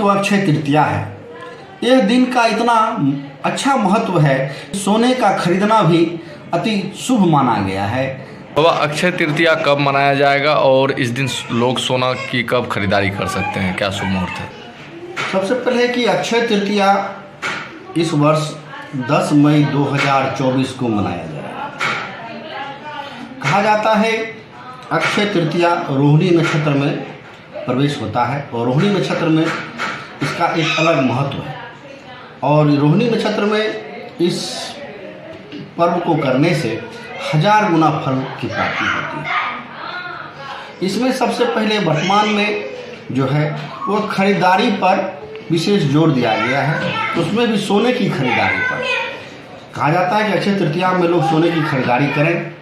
महत्व अक्षय तृतीया है। यह दिन का इतना अच्छा महत्व है, सोने का खरीदना भी अति शुभ माना गया है। बाबा, अक्षय तृतीया कब मनाया जाएगा और इस दिन लोग सोना की कब खरीदारी कर सकते हैं, क्या शुभ मुहूर्त है? सबसे पहले कि अक्षय तृतीया इस वर्ष 10 मई 2024 को मनाया जाएगा। कहा जाता है अक्षय तृतीया रोहिणी नक्षत्र में प्रवेश होता है और रोहिणी नक्षत्र में इसका एक अलग महत्व है और रोहिणी नक्षत्र में इस पर्व को करने से 1000 गुना फल की प्राप्ति होती है। इसमें सबसे पहले वर्तमान में जो है वो खरीदारी पर विशेष जोर दिया गया है, उसमें भी सोने की खरीदारी पर। कहा जाता है कि अक्षय तृतीया में लोग सोने की खरीदारी करें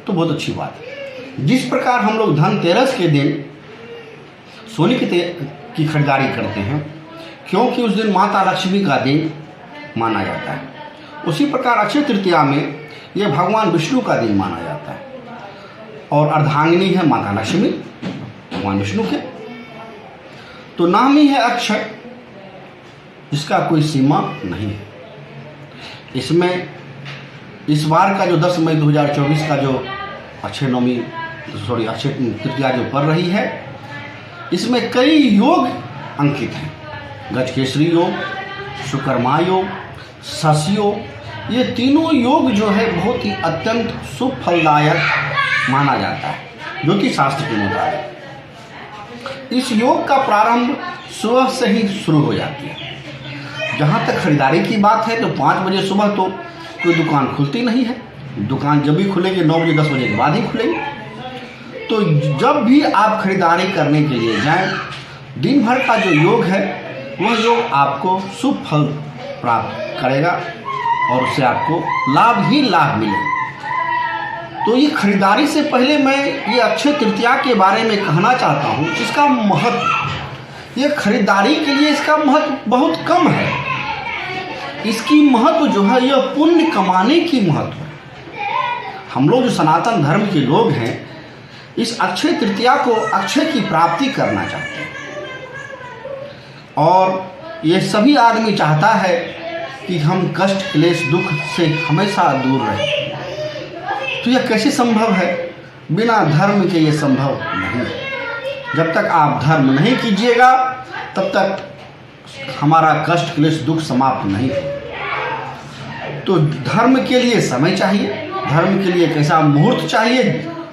तो बहुत अच्छी बात है। जिस प्रकार हम लोग धनतेरस के दिन सोने की खरीदारी करते हैं क्योंकि उस दिन माता लक्ष्मी का दिन माना जाता है, उसी प्रकार अक्षय तृतीया में यह भगवान विष्णु का दिन माना जाता है और अर्धांगिनी है माता लक्ष्मी भगवान विष्णु के, तो नाम ही है अक्षय, जिसका कोई सीमा नहीं है। इसमें इस बार का जो 10 मई 2024 का जो अक्षय तृतीया जो पड़ रही है, इसमें कई योग अंकित हैं। गजकेसरी योग, शुकर्मा योग, शशि योग, ये तीनों योग जो है बहुत ही अत्यंत शुभ फलदायक माना जाता है ज्योतिष शास्त्र के मुताबिक। इस योग का प्रारंभ सुबह से ही शुरू हो जाती है। जहाँ तक खरीदारी की बात है तो 5 बजे सुबह तो कोई दुकान खुलती नहीं है, दुकान जब भी खुलेगी 9 बजे 10 बजे के बाद ही खुलेगी। तो जब भी आप खरीदारी करने के लिए जाएं, दिन भर का जो योग है वह योग आपको शुभ फल प्राप्त करेगा और उससे आपको लाभ ही लाभ मिलेगा। तो ये खरीदारी से पहले मैं ये अक्षय तृतीया के बारे में कहना चाहता हूँ। इसका महत्व, ये खरीदारी के लिए इसका महत्व बहुत कम है। इसकी महत्व जो है यह पुण्य कमाने की महत्व है। हम लोग जो सनातन धर्म के लोग हैं, इस अक्षय तृतीया को अक्षय की प्राप्ति करना चाहते हैं और ये सभी आदमी चाहता है कि हम कष्ट क्लेश दुख से हमेशा दूर रहें। तो यह कैसे संभव है? बिना धर्म के ये संभव नहीं है। जब तक आप धर्म नहीं कीजिएगा तब तक हमारा कष्ट क्लेश दुख समाप्त नहीं है। तो धर्म के लिए समय चाहिए, धर्म के लिए कैसा मुहूर्त चाहिए,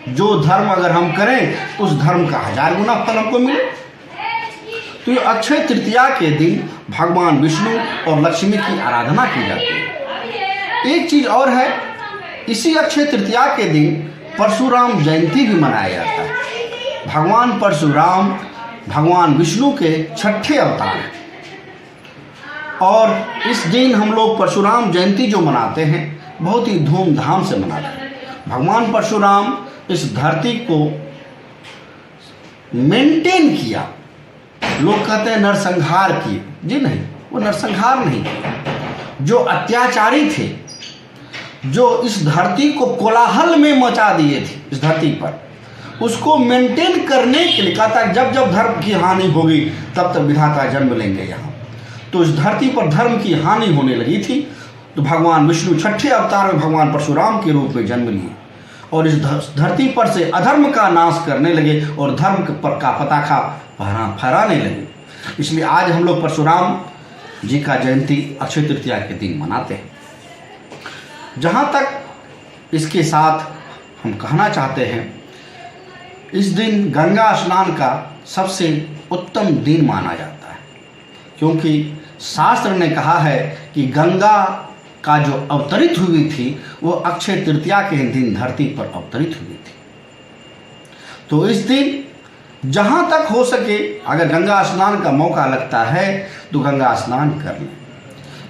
जो धर्म अगर हम करें उस धर्म का 1000 गुना फल हमको मिले। तो ये अक्षय तृतीया के दिन भगवान विष्णु और लक्ष्मी की आराधना की जाती है। एक चीज़ और है, इसी अक्षय तृतीया के दिन परशुराम जयंती भी मनाया जाता है। भगवान परशुराम भगवान विष्णु के 6ठे अवतार हैं और इस दिन हम लोग परशुराम जयंती जो मनाते हैं बहुत ही धूमधाम से मनाते हैं। भगवान परशुराम इस धरती को मेंटेन किया। लोग कहते हैं नरसंहार किए, जी नहीं, वो नरसंहार नहीं किया। जो अत्याचारी थे, जो इस धरती को कोलाहल में मचा दिए थे इस धरती पर, उसको मेंटेन करने के लिए कहा था जब जब धर्म की हानि होगी तब तक विधाता जन्म लेंगे यहाँ। तो इस धरती पर धर्म की हानि होने लगी थी तो भगवान विष्णु 6ठे अवतार में भगवान परशुराम के रूप में जन्म लिए और इस धरती पर से अधर्म का नाश करने लगे और धर्म पर का पताका फहराने लगे। इसलिए आज हम लोग परशुराम जी का जयंती अक्षय तृतीया के दिन मनाते हैं। जहाँ तक इसके साथ हम कहना चाहते हैं, इस दिन गंगा स्नान का सबसे उत्तम दिन माना जाता है क्योंकि शास्त्र ने कहा है कि गंगा का जो अवतरित हुई थी वो अक्षय तृतीया के दिन धरती पर अवतरित हुई थी। तो इस दिन जहाँ तक हो सके अगर गंगा स्नान का मौका लगता है तो गंगा स्नान कर लें।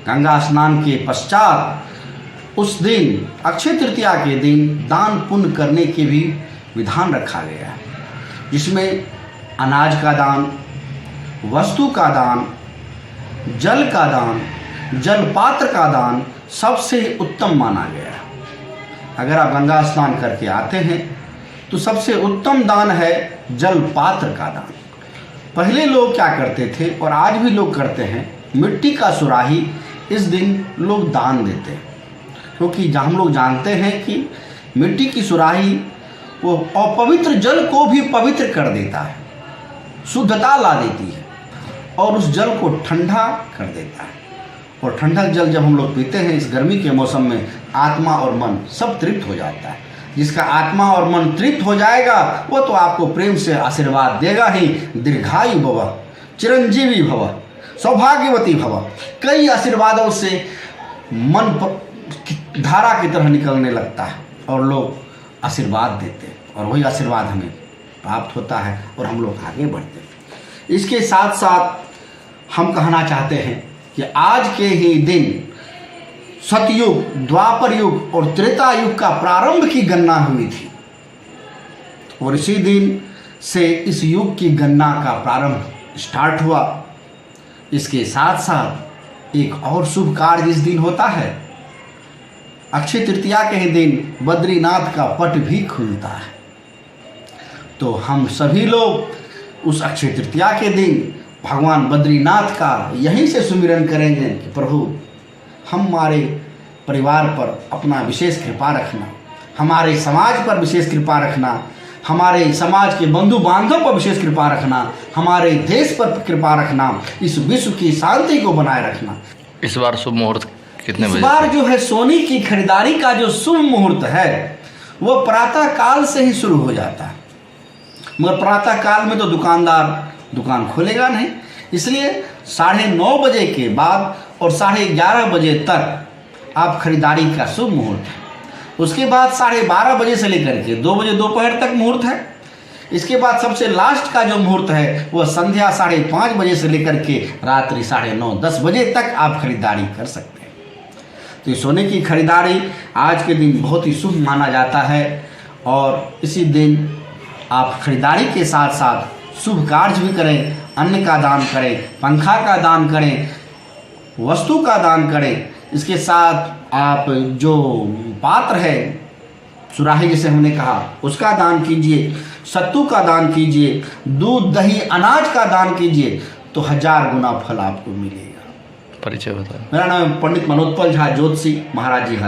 गंगा स्नान के पश्चात उस दिन अक्षय तृतीया के दिन दान पुण्य करने के भी विधान रखा गया है, जिसमें अनाज का दान, वस्तु का दान, जल का दान, जल पात्र का दान सबसे उत्तम माना गया है। अगर आप गंगा स्नान करके आते हैं तो सबसे उत्तम दान है जल पात्र का दान। पहले लोग क्या करते थे और आज भी लोग करते हैं, मिट्टी का सुराही इस दिन लोग दान देते हैं, क्योंकि हम लोग जानते हैं कि मिट्टी की सुराही वो अपवित्र जल को भी पवित्र कर देता है, शुद्धता ला देती है और उस जल को ठंडा कर देता है। और ठंडक जल जब हम लोग पीते हैं इस गर्मी के मौसम में, आत्मा और मन सब तृप्त हो जाता है। जिसका आत्मा और मन तृप्त हो जाएगा वो तो आपको प्रेम से आशीर्वाद देगा ही। दीर्घायु भव, चिरंजीवी भव, सौभाग्यवती भव, कई आशीर्वादों से मन धारा की तरह निकलने लगता है और लोग आशीर्वाद देते हैं और वही आशीर्वाद हमें प्राप्त होता है और हम लोग आगे बढ़ते हैं। इसके साथ साथ हम कहना चाहते हैं कि आज के ही दिन सतयुग, द्वापर युग और त्रेता युग का प्रारंभ की गणना हुई थी और इसी दिन से इस युग की गणना का प्रारंभ स्टार्ट हुआ। इसके साथ साथ एक और शुभ कार्य इस दिन होता है। अक्षय तृतीया के ही दिन बद्रीनाथ का पट भी खुलता है। तो हम सभी लोग उस अक्षय तृतीया के दिन भगवान बद्रीनाथ का यहीं से सुमिरन करेंगे कि प्रभु हमारे परिवार पर अपना विशेष कृपा रखना, हमारे समाज पर विशेष कृपा रखना, हमारे समाज के बंधु बांधव पर विशेष कृपा रखना, हमारे देश पर कृपा रखना, इस विश्व की शांति को बनाए रखना। इस बार शुभ मुहूर्त कितने बजे? इस बार जो है सोने की खरीदारी का जो शुभ मुहूर्त है वो प्रातः काल से ही शुरू हो जाता है, मगर प्रातः काल में तो दुकानदार दुकान खोलेगा नहीं, इसलिए 9:30 बजे के बाद और 11:30 बजे तक आप खरीदारी का शुभ मुहूर्त है। उसके बाद 12:30 बजे से लेकर के 2 बजे दोपहर तक मुहूर्त है। इसके बाद सबसे लास्ट का जो मुहूर्त है वह संध्या 5:30 बजे से लेकर के रात्रि 9:30-10 बजे तक आप खरीदारी कर सकते हैं। तो सोने की खरीदारी आज के दिन बहुत ही शुभ माना जाता है और इसी दिन आप खरीदारी के साथ साथ शुभ कार्य भी करें, अन्न का दान करें, पंखा का दान करें, वस्तु का दान करें। इसके साथ आप जो पात्र है, सुराही जैसे हमने कहा, उसका दान कीजिए, सत्तू का दान कीजिए, दूध दही अनाज का दान कीजिए, तो 1000 गुना फल आपको मिलेगा। परिचय बताएं। मेरा नाम पंडित मनोत्पल झा, ज्योतिषी, महाराज जी हाथी।